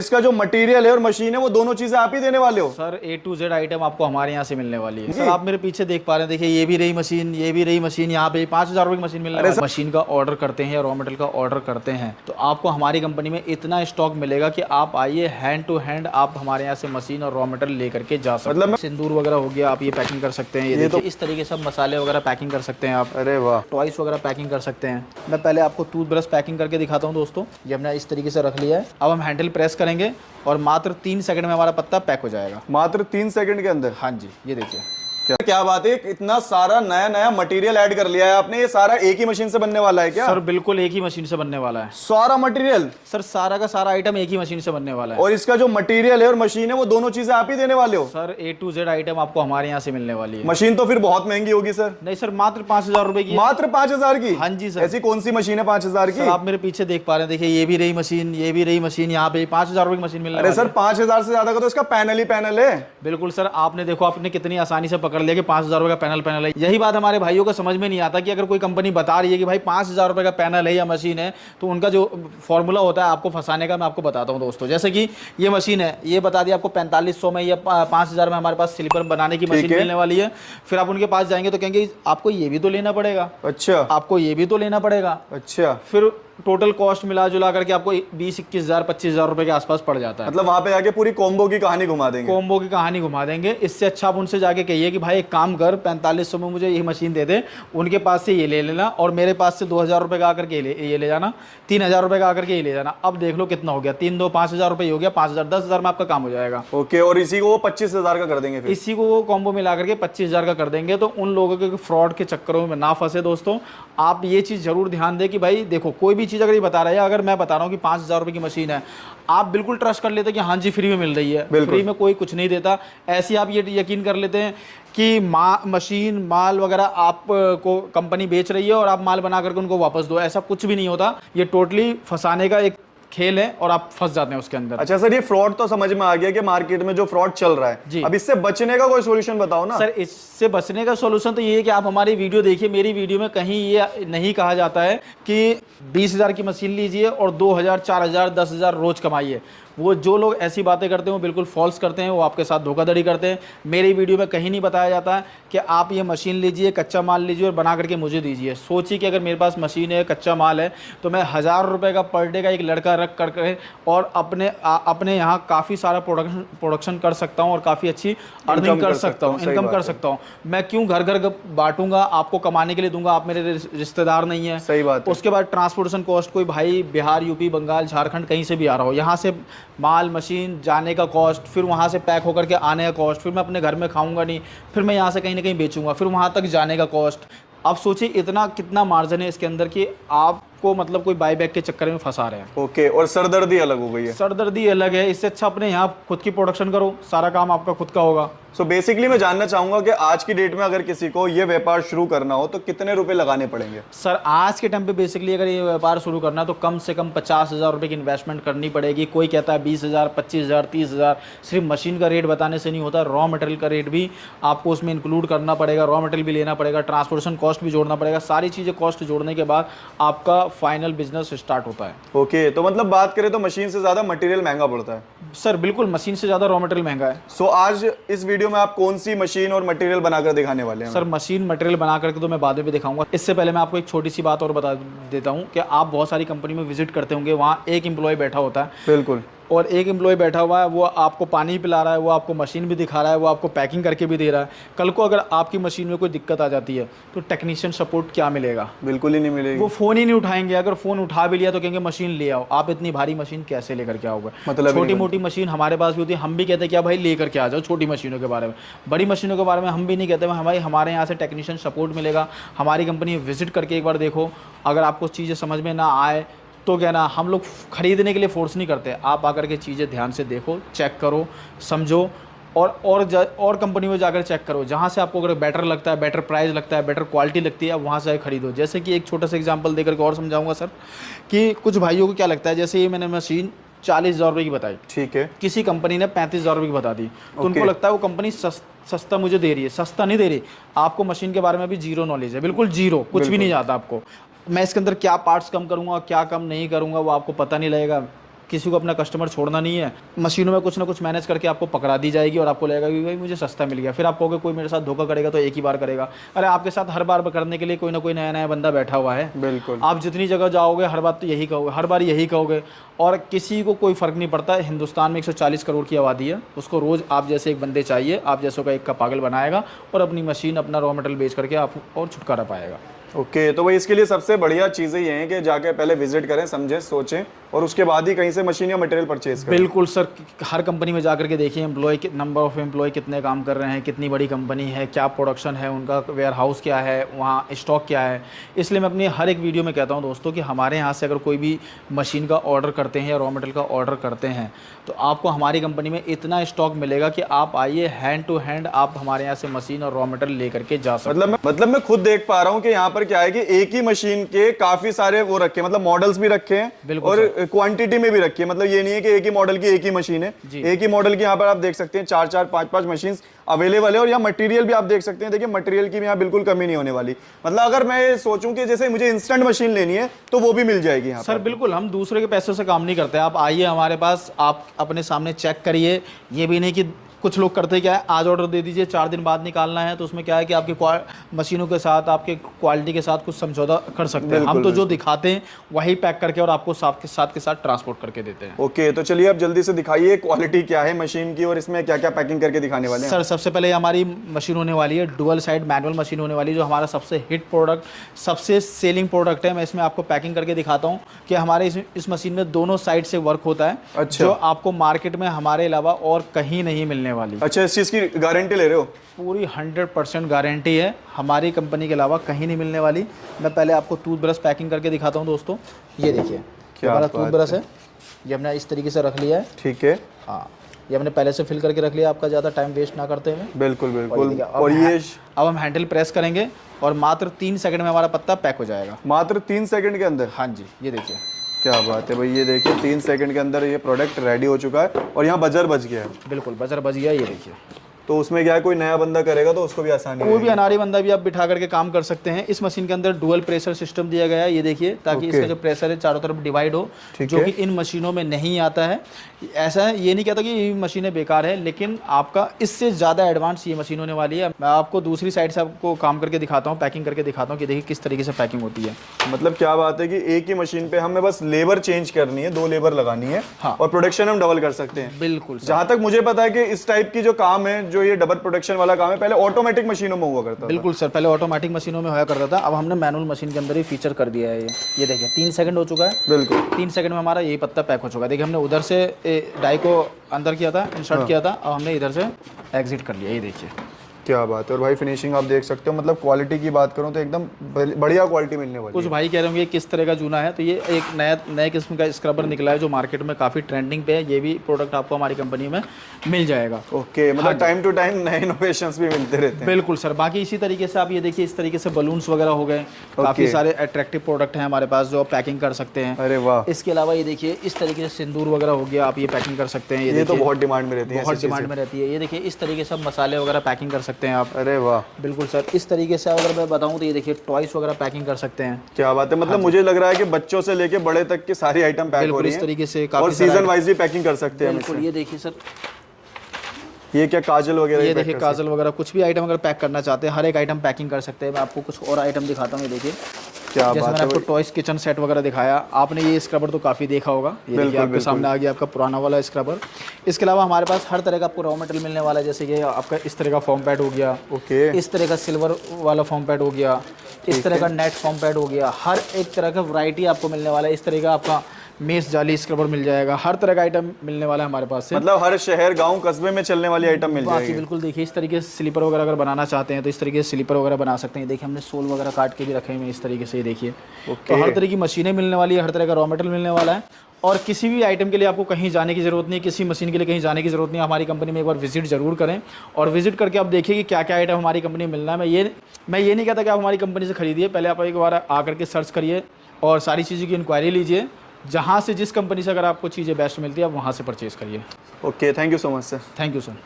इसका जो मटेरियल है और मशीन है वो दोनों चीजें आप ही देने वाले हो? Sir A to Z item आपको हमारे यहाँ से मिलने वाली है। सर आप मेरे पीछे देख पा रहे हैं, देखिए ये भी रही मशीन, ये भी रही मशीन, यहाँ पे 5,000 रुपये की मशीन मिलने वाली है। मशीन का ऑर्डर करते हैं या रॉ मटेरियल का ऑर्डर करते हैं तो आपको हमारी कंपनी में इतना स्टॉक मिलेगा कि आप आइए हैंड टू हैंड आप हमारे यहाँ से मशीन और रॉ मटेरियल लेकर के जा सकते हैं। सिंदूर वगैरह हो गया, आप ये पैकिंग कर सकते हैं। ये देखिए इस तरीके से मसाले वगैरह पैकिंग कर सकते हैं आप। अरे वाह। टॉयस वगैरह पैकिंग कर सकते हैं। मैं पहले आपको टूथब्रश पैकिंग करके दिखाता हूँ दोस्तों। ये हमने इस तरीके से रख लिया है। अब हम हैंडल प्रेस करेंगे और मात्र 3 सेकंड में हमारा पत्ता पैक हो जाएगा। मात्र 3 सेकंड के अंदर? हाँ जी, ये देखिए क्या बात है, इतना सारा नया नया मटेरियल ऐड कर लिया है आपने। ये सारा एक ही मशीन से बनने वाला है क्या? सर बिल्कुल एक ही मशीन से बनने वाला है सारा मटेरियल। सर सारा का सारा आइटम एक ही मशीन से बनने वाला है। और इसका जो मटेरियल है और मशीन है वो दोनों चीजें आप ही देने वाले हो? Sir A to Z item आपको हमारे यहाँ से मिलने वाली है। मशीन तो फिर बहुत महंगी होगी सर। नहीं सर, मात्र 5,000 रुपए की। मात्र 5,000 की? हाँ जी सर। ऐसी कौन सी मशीन है 5,000 की? आप मेरे पीछे देख पा रहे हैं, देखिए ये भी रही मशीन, ये भी रही मशीन, यहाँ पे 5,000 रुपए की मशीन मिलने वाली है। अरे सर 5,000 से ज्यादा का तो इसका पैनल ही पैनल है। बिल्कुल सर, आपने देखो आपने कितनी आसानी से पकड़ लिया कि 5,000 रुपए का पैनल है। यही बात हमारे भाइयों को समझ में नहीं आता कि अगर कोई कंपनी बता रही है कि भाई 5,000 रुपए का पैनल है या मशीन है तो उनका जो फॉर्मूला होता है आपको फंसाने का, मैं आपको बताता हूं दोस्तों। जैसे कि ये मशीन है, ये बता दिया आपको 4500 में या 5,000 में हमारे पास स्लीपर बनाने की मशीन मिलने वाली है। फिर आप उनके पास जाएंगे तो कहेंगे आपको ये भी तो लेना पड़ेगा। अच्छा। आपको ये भी तो लेना पड़ेगा। अच्छा। फिर टोटल कॉस्ट मिला जुला करके आपको 20-21,000 25,000 रुपए के आसपास पड़ जाता है। मतलब वहां पे आके पूरी कॉम्बो की कहानी घुमा देंगे। कॉम्बो की कहानी घुमा देंगे। इससे अच्छा आप उनसे जाके कहिए कि भाई एक काम कर, 4500 में मुझे ये मशीन दे दे, उनके पास से ये ले लेना और मेरे पास से 2,000 रुपए का आकर के ये ले जाना, 3,000 रुपए का आकर के ये ले जाना। अब देख लो कितना हो गया, 3 2 5,000 रुपए हो गया, 5,000 10,000 में आपका काम हो जाएगा। ओके। और इसी को वो 25,000 का कर देंगे फिर? इसी को वो कॉम्बो मिला करके 25,000 का कर देंगे। तो उन लोगों के फ्रॉड के चक्करों में ना फंसे दोस्तों। आप ये चीज़ जरूर ध्यान दें कि भाई देखो कोई भी चीज़ अगर ये बता रहा है, अगर मैं बता रहा हूँ कि 5,000 रुपए की मशीन है, आप बिल्कुल ट्रस्ट कर लेते हैं कि हाँ जी फ्री में मिल रही है। फ्री में कोई कुछ नहीं देता। ऐसे आप ये यकीन कर लेते हैं कि मशीन माल वगैरह आप को कंपनी बेच रही है और आप माल बना करके उनको वापस दो, ऐसा कुछ भी नहीं होता। ये टोटली फंसाने का एक खेल है और आप फंस जाते हैं उसके अंदर। अच्छा सर, ये फ्रॉड तो समझ में आ गया कि मार्केट में जो फ्रॉड चल रहा है जी। अब इससे बचने का कोई सॉल्यूशन बताओ ना। सर इससे बचने का सॉल्यूशन तो ये है कि आप हमारी वीडियो देखिए। मेरी वीडियो में कहीं ये नहीं कहा जाता है कि 20,000 की मशीन लीजिए और 2,000 4,000 10,000 रोज कमाइए। वो जो लोग ऐसी बातें करते हैं वो बिल्कुल फॉल्स करते हैं, वो आपके साथ धोखाधड़ी करते हैं। मेरी वीडियो में कहीं नहीं बताया जाता है कि आप ये मशीन लीजिए, कच्चा माल लीजिए और बना करके मुझे दीजिए। सोचिए कि अगर मेरे पास मशीन है, कच्चा माल है, तो मैं 1,000 रुपये का पर डे का एक लड़का रख करके और अपने यहाँ काफ़ी सारा प्रोडक्शन कर सकता हूँ और काफ़ी अच्छी अर्निंग कर सकता हूँ, इनकम कर सकता हूँ। मैं क्यों घर घर बांटूंगा, आपको कमाने के लिए दूंगा, आप मेरे रिश्तेदार नहीं है। सही बात है। उसके बाद ट्रांसपोर्टेशन कॉस्ट, कोई भाई बिहार यूपी बंगाल झारखंड कहीं से भी आ रहा हो, यहाँ से माल मशीन जाने का कॉस्ट, फिर वहाँ से पैक होकर के आने का कॉस्ट, फिर मैं अपने घर में खाऊंगा नहीं, फिर मैं यहाँ से कहीं ना कहीं बेचूंगा, फिर वहाँ तक जाने का कॉस्ट। आप सोचिए इतना कितना मार्जिन है इसके अंदर कि आपको मतलब कोई बाई बैक के चक्कर में फंसा रहे हैं। ओके। और सरदर्दी अलग हो गई है? सरदर्दी अलग है। इससे अच्छा अपने यहाँ खुद की प्रोडक्शन करो, सारा काम आपका खुद का होगा। सो बेसिकली मैं जानना चाहूंगा कि आज की डेट में अगर किसी को ये व्यापार शुरू करना हो तो कितने रुपए लगाने पड़ेंगे? सर आज के टाइम पे बेसिकली अगर ये व्यापार शुरू करना है तो कम से कम 50,000 रुपये की इन्वेस्टमेंट करनी पड़ेगी। कोई कहता है 20,000 25,000 30,000। सिर्फ मशीन का रेट बताने से नहीं होता, रॉ मटेरियल का रेट भी आपको उसमें इंक्लूड करना पड़ेगा, रॉ मटेरियल भी लेना पड़ेगा, ट्रांसपोर्टेशन कॉस्ट भी जोड़ना पड़ेगा। सारी चीज़ें कॉस्ट जोड़ने के बाद आपका फाइनल बिजनेस स्टार्ट होता है। ओके। तो मतलब बात करें तो मशीन से ज़्यादा मटेरियल महंगा पड़ता है? सर बिल्कुल, मशीन से ज़्यादा रॉ मटेरियल महंगा है। सो आज इस वीडियो में आप कौन सी मशीन और मटेरियल बनाकर दिखाने वाले हैं? सर मशीन मटेरियल बना करके तो मैं बाद में भी दिखाऊंगा। इससे पहले मैं आपको एक छोटी सी बात और बता देता हूँ कि आप बहुत सारी कंपनी में विजिट करते होंगे, वहाँ एक एम्प्लॉय बैठा होता है। बिल्कुल। और एक एम्प्लॉय बैठा हुआ है, वो आपको पानी पिला रहा है, वो आपको मशीन भी दिखा रहा है, वो आपको पैकिंग करके भी दे रहा है। कल को अगर आपकी मशीन में कोई दिक्कत आ जाती है तो टेक्नीशियन सपोर्ट क्या मिलेगा? बिल्कुल ही नहीं मिलेगी। वो फ़ोन ही नहीं उठाएंगे। अगर फ़ोन उठा भी लिया तो कहेंगे मशीन ले आओ। आप इतनी भारी मशीन कैसे लेकर के आओगे? मतलब छोटी मोटी मशीन हमारे पास भी होती है, हम भी कहते हैं क्या भाई लेकर के आ जाओ छोटी मशीनों के बारे में। बड़ी मशीनों के बारे में हम भी नहीं कहते भाई हमारे यहाँ से टेक्नीशियन सपोर्ट मिलेगा। हमारी कंपनी विजिट करके एक बार देखो, अगर आपको चीज़ें समझ में ना आए तो क्या ना, हम लोग खरीदने के लिए फोर्स नहीं करते। आप आकर के चीज़ें ध्यान से देखो, चेक करो, समझो और कंपनी में जाकर चेक करो। जहाँ से आपको अगर बेटर लगता है, बेटर प्राइस लगता है, बेटर क्वालिटी लगती है, आप वहाँ से खरीदो। जैसे कि एक छोटा सा एग्जांपल देकर के और समझाऊंगा सर कि कुछ भाइयों को क्या लगता है, जैसे ये मैंने मशीन 40,000 रुपये की बताई, ठीक है, किसी कंपनी ने 35,000 रुपये की बता दी, तो उनको लगता है वो कंपनी सस्ता मुझे दे रही है। सस्ता नहीं दे रही। आपको मशीन के बारे में भी जीरो नॉलेज है, बिल्कुल जीरो, कुछ भी नहीं जाता आपको। मैं इसके अंदर क्या पार्ट्स कम करूँगा, क्या कम नहीं करूँगा, वो आपको पता नहीं लगेगा। किसी को अपना कस्टमर छोड़ना नहीं है, मशीनों में कुछ ना कुछ मैनेज करके आपको पकड़ा दी जाएगी और आपको लगेगा कि भाई मुझे सस्ता मिल गया। फिर आप कहोगे कोई मेरे साथ धोखा करेगा तो एक ही बार करेगा। अरे आपके साथ हर बार करने के लिए कोई ना कोई नया नया बंदा बैठा हुआ है। बिल्कुल। आप जितनी जगह जाओगे हर बात तो यही कहोगे, हर बार यही कहोगे, और किसी को कोई फ़र्क नहीं पड़ता। हिंदुस्तान में 140 करोड़ की आबादी है, उसको रोज़ आप जैसे एक बंदे चाहिए, आप जैसों का एक का पागल बनाएगा और अपनी मशीन अपना रॉ मटेरियल बेच करके आप और छुटकारा पाएगा। ओके, तो भाई इसके लिए सबसे बढ़िया चीज़ें ये हैं कि जाके पहले विजिट करें, समझें, सोचें और उसके बाद ही कहीं से मशीन या मटेरियल परचेज करें। बिल्कुल सर, हर कंपनी में जाकर के देखिए एम्प्लॉय नंबर ऑफ एम्प्लॉय कितने काम कर रहे हैं, कितनी बड़ी कंपनी है, क्या प्रोडक्शन है, उनका वेयर हाउस क्या है, वहाँ स्टॉक क्या है। इसलिए मैं अपनी हर एक वीडियो में कहता हूँ दोस्तों कि हमारे यहाँ से अगर कोई भी मशीन का ऑर्डर करते हैं या रॉ मटेरियल का ऑर्डर करते हैं तो आपको हमारी कंपनी में इतना स्टॉक मिलेगा कि आप आइए हैंड टू हैंड आप हमारे यहाँ से मशीन और रॉ मटेरियल लेकर के जा सकते हैं। मतलब मैं खुद देख पा रहा हूँ कि यहाँ पर क्या है कि एक ही मशीन के काफी सारे वो रखे हैं, मतलब मॉडल्स भी रखे हैं और क्वांटिटी में भी रखी है। मतलब ये नहीं है कि एक ही मॉडल की एक ही मशीन है, एक ही मॉडल की यहाँ पर आप देख सकते हैं 4-4 5-5 मशीन अवेलेबल है। और यहाँ मटेरियल भी आप देख सकते हैं, देखिए मटेरियल की भी यहाँ बिल्कुल कमी नहीं होने वाली। मतलब अगर मैं सोचूं कि जैसे मुझे इंस्टेंट मशीन लेनी है तो वो भी मिल जाएगी यहाँ सर। बिल्कुल, हम दूसरे के पैसों से काम नहीं करते। आप आइए हमारे पास, आप अपने सामने चेक करिए। ये भी नहीं कि कुछ लोग करते क्या है, आज ऑर्डर दे दीजिए 4 दिन बाद निकालना है, तो उसमें क्या है कि आपकी मशीनों के साथ आपके क्वालिटी के साथ कुछ समझौता कर सकते हैं। हम तो जो दिखाते हैं वही पैक करके और आपको साथ के साथ ट्रांसपोर्ट करके देते हैं। ओके, तो चलिए आप जल्दी से दिखाइए क्वालिटी क्या है मशीन की और इसमें क्या क्या पैकिंग करके दिखाने वाले हैं। सर सबसे पहले हमारी मशीन होने वाली है डुअल साइड मैनुअल मशीन होने वाली है, जो हमारा सबसे हिट प्रोडक्ट, सबसे सेलिंग प्रोडक्ट है। मैं इसमें आपको पैकिंग करके दिखाता हूँ कि हमारे इस मशीन में दोनों साइड से वर्क होता है। अच्छा। जो आपको मार्केट में हमारे अलावा और कहीं नहीं मिलने वाली। अच्छा, इस चीज की गारंटी ले रहे हो? पूरी 100% गारंटी है, हमारी कंपनी के अलावा कहीं नहीं मिलने वाली। मैं पहले आपको टूथब्रश पैकिंग करके दिखाता हूँ दोस्तों। ये देखिए, क्या हमारा टूथब्रश है, ये हमने इस तरीके से रख लिया है। ठीक है। हाँ, ये हमने पहले से फिल करके रख लिया, आपका ज़्यादा टाइम वेस्ट ना करते हुए। बिल्कुल बिल्कुल। और ये अब हम हैंडल प्रेस करेंगे और मात्र 3 सेकंड में हमारा पत्ता पैक हो जाएगा। मात्र 3 सेकंड के अंदर? हाँ जी, ये देखिए क्या बात है भाई। ये देखिए 3 सेकंड के अंदर ये प्रोडक्ट रेडी हो चुका है और यहाँ बजर बज गया है। बिल्कुल, बजर बज गया। ये देखिए, तो उसमें क्या है, कोई नया बंदा करेगा तो उसको भी आसानी कोई भी अनाड़ी बंदा भी आप बिठा करके काम कर सकते हैं। इस मशीन के अंदर डुअल प्रेशर सिस्टम दिया गया है, ये देखिए, ताकि इसका जो प्रेशर है चारों तरफ डिवाइड हो, जो कि इन मशीनों में नहीं आता है। ऐसा है, ये नहीं कहता कि ये मशीनें बेकार है, लेकिन आपका इससे ज़्यादा एडवांस ये मशीन होने वाली है। मैं आपको दूसरी साइड से आपको काम करके दिखाता हूँ, पैकिंग करके दिखाता हूँ कि देखिए किस तरीके से पैकिंग होती है। मतलब क्या बात है कि एक ही मशीन पे हमें बस लेबर चेंज करनी है, 2 लेबर लगानी है। हाँ। और प्रोडक्शन हम डबल कर सकते हैं। बिल्कुल। जहां तक मुझे पता है कि इस टाइप की जो काम है, जो ये डबल प्रोडक्शन वाला काम है, पहले ऑटोमेटिक मशीनों में हुआ करता था। बिल्कुल सर, पहले ऑटोमेटिक मशीनों में हुआ करता था, अब हमने मैनुअल मशीन के अंदर ही फीचर कर दिया है। ये देखिए 3 सेकंड हो चुका है। बिल्कुल, 3 सेकंड में हमारा यही पत्ता पैक हो चुका है। देखिए, हमने उधर से डाई को अंदर किया था, इंसर्ट किया था, अब हमने इधर से एग्जिट कर लिया। ये देखिए क्या बात है। और भाई फिनिशिंग आप देख सकते हो, मतलब क्वालिटी की बात करूं तो एकदम बढ़िया क्वालिटी मिलने वाली है। कुछ भाई कह रहे होंगे किस तरह का जूना है, तो ये एक नए किस्म का स्क्रबर निकला है जो मार्केट में काफ़ी ट्रेंडिंग पे है। ये भी प्रोडक्ट आपको हमारी कंपनी में मिल जाएगा। ओके, मतलब टाइम टू टाइम नए इनोवेशंस भी मिलते रहते हैं। बिल्कुल सर। बाकी इसी तरीके से आप ये देखिए, इस तरीके से बलून्स वगैरह हो गए, काफ़ी सारे अट्रैक्टिव प्रोडक्ट हैं हमारे पास जो आप पैकिंग कर सकते हैं। अरे वाह। इसके अलावा ये देखिए, इस तरीके से सिंदूर वगैरह हो गया, आप ये पैकिंग कर सकते हैं। ये तो बहुत डिमांड में रहती है, बहुत डिमांड में रहती है। ये देखिए, इस तरीके से मसाले वगैरह पैकिंग कर सकते हैं आप। अरे वाह। बिल्कुल सर। इस तरीके से अगर मैं बताऊं तो ये देखिए, टॉयस वगैरह पैकिंग कर सकते हैं। क्या बात है। मतलब मुझे लग रहा है कि बच्चों से लेके बड़े तक की सारी आइटम पैक हो रही इस हैं तरीके से और सीजन वाइज भी पैकिंग कर सकते हैं। बिल्कुल। ये देखिए सर, ये क्या काजल वगैरह? ये देखिए काजल वगैरह, कुछ भी आइटम अगर पैक करना चाहते हैं, हर एक आइटम पैकिंग कर सकते हैं। मैं आपको कुछ और आइटम दिखाता हूँ। ये देखिए, क्या जैसे बात मैंने है। आपको टॉयस किचन सेट वगैरह दिखाया, आपने ये स्क्रबर तो काफ़ी देखा होगा। ये देखिए आपके सामने आ गया आपका पुराना वाला स्क्रबर। इसके अलावा हमारे पास हर तरह का आपको रॉ मटेरियल मिलने वाला है, जैसे कि आपका इस तरह का फॉर्म पैड हो गया। ओके। इस तरह का सिल्वर वाला फॉर्म पैड हो गया, इस तरह का नेट फॉर्म पैड हो गया। हर एक तरह का वैरायटी आपको मिलने वाला है। इस तरह का आपका मेस जाली स्क्रबर मिल जाएगा, हर तरह का आइटम मिलने वाला है हमारे पास से। मतलब हर शहर गांव कस्बे में चलने वाली आइटम मिल जाएगी। बिल्कुल। देखिए, इस तरीके से स्लीपर वगैरह अगर बनाना चाहते हैं तो इस तरीके से स्लीपर वगैरह बना सकते हैं। देखिए, हमने सोल वगैरह काट के भी रखे हुए हैं इस तरीके से। ये देखिए, तो हर तरह की मशीनें मिलने वाली है, हर तरह का रॉ मटेरियल मिलने वाला है। और किसी भी आइटम के लिए आपको कहीं जाने की ज़रूरत नहीं, किसी मशीन के लिए कहीं जाने की ज़रूरत नहीं। हमारी कंपनी में एक बार विजिट ज़रूर करें और विजिट करके आप देखिए कि क्या क्या आइटम हमारी कंपनी में मिलना है। मैं ये नहीं कहता कि आप हमारी कंपनी से खरीदिए, पहले आप एक बार आकर के सर्च करिए और सारी चीज़ों की इंक्वायरी लीजिए। जहाँ से जिस कंपनी से अगर आपको चीज़ें बेस्ट मिलती है, आप वहाँ से परचेज़ करिए। Okay, thank you so much sir. Thank you sir.